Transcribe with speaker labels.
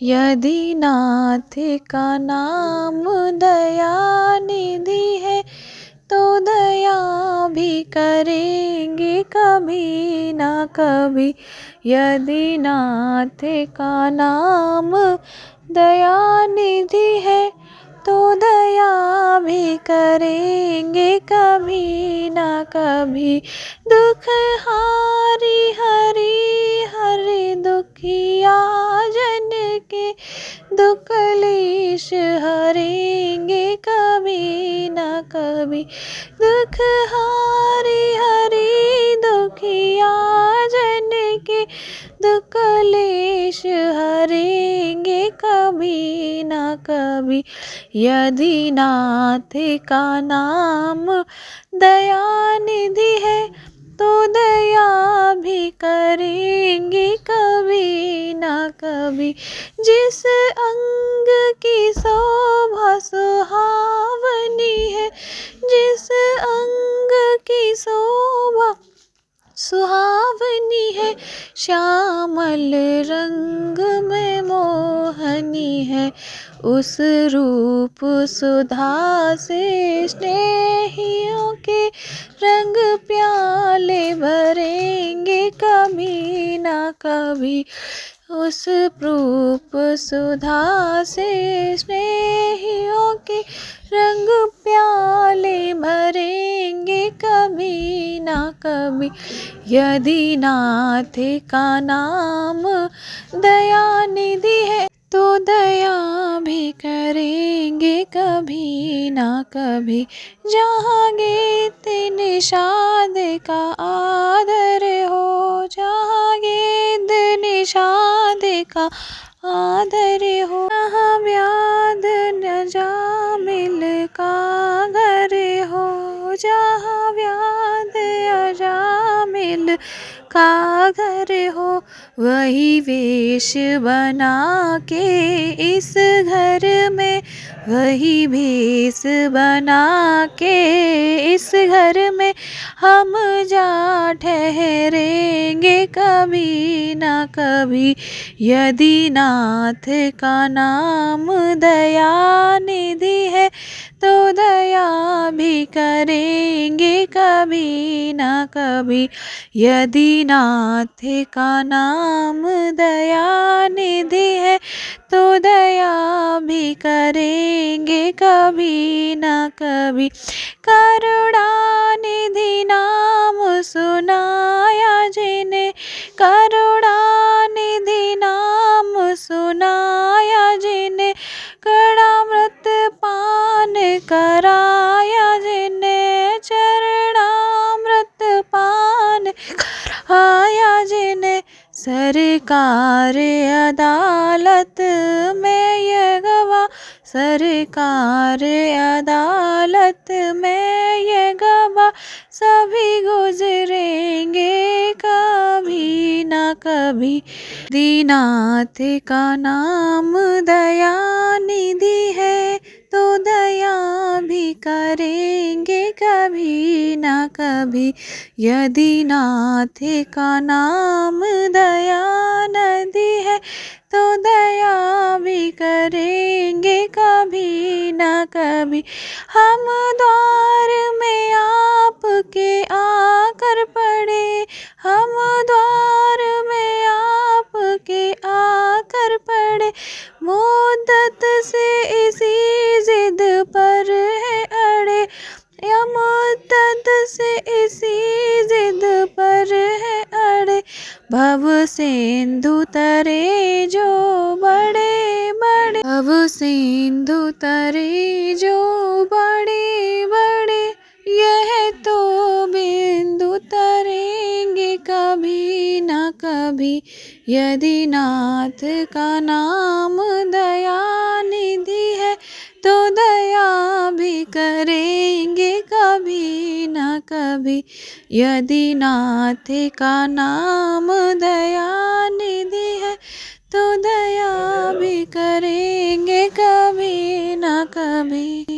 Speaker 1: यदि नाथ का नाम दया निधि है तो दया भी करेंगे कभी ना कभी। यदि नाथ का नाम दया निधि है तो दया भी करेंगे कभी ना कभी। दुख हारी हरि हरि दुखिया जन के दुख क्लेश हरेंगे कभी ना कभी। दुख हारी हरि दुखिया जन के दुख क्लेश हरेंगे कभी ना कभी। यदि नाथ का नाम दया निधि है तो दया भी करेंगे कभी ना कभी। जिस अंग की शोभा सुहावनी है, जिस अंग की शोभा सुहावनी है, श्यामल रंग में मोहनी है, उस रूप सुधा से स्नेहियों के रंग प्याले भरेंगे कभी ना कभी। उस रूप सुधा से स्नेहियों के रंग प्याले भरेंगे कभी ना कभी। यदि नाथ का नाम दया निधि है तो दया भी करेंगे कभी ना कभी। जहाँ गीत निषाद का आदर हो, जहाँ गीत निषाद का आदर हो, जहाँ व्याध अजामिल का घर हो, जहाँ व्याध अजामिल का घर हो, वही वेश बना के इस घर में, वही भेष बना के इस घर में हम जा ठहरेंगे कभी ना कभी। यदि नाथ का नाम दया निधि है तो दया भी करेंगे कभी ना कभी। यदि नाथ का नाम दया निधि है तो दया भी करेंगे कभी ना कभी। करुणानिधि नाम सुनाया जिन्हें, करुणानिधि नाम सुनाया जिन्हें, कड़ामृत पान कराया जिन्हें, चरणामृत पान कराया जिन्हें, सरकार अदालत में ये गवाह, सरकार अदालत में ये गवाह, सभी गुजरेंगे कभी ना कभी। यदि नाथ का नाम दया निधि है तो दया भी करेंगे कभी ना कभी। यदि नाथ का नाम दया निधि है तो दया भी करेंगे कभी ना कभी। हम द्वार में आपके आकर पड़े, हम द्वार में आपके आकर पड़े, मुद्दत से इसी जिद पर है अड़े, या मुद्दत से इसी जिद पर है अड़े। भव सिंधु तरे जो बड़े बड़े, भव सिंधु तरे जो बड़े बड़े, यह तो बिंदु तरेंगे कभी ना कभी। यदि नाथ का नाम दया निधि है तो दया भी करेंगे कभी ना कभी। यदि नाथ का नाम दया निधि है तो दया भी करेंगे कभी ना कभी।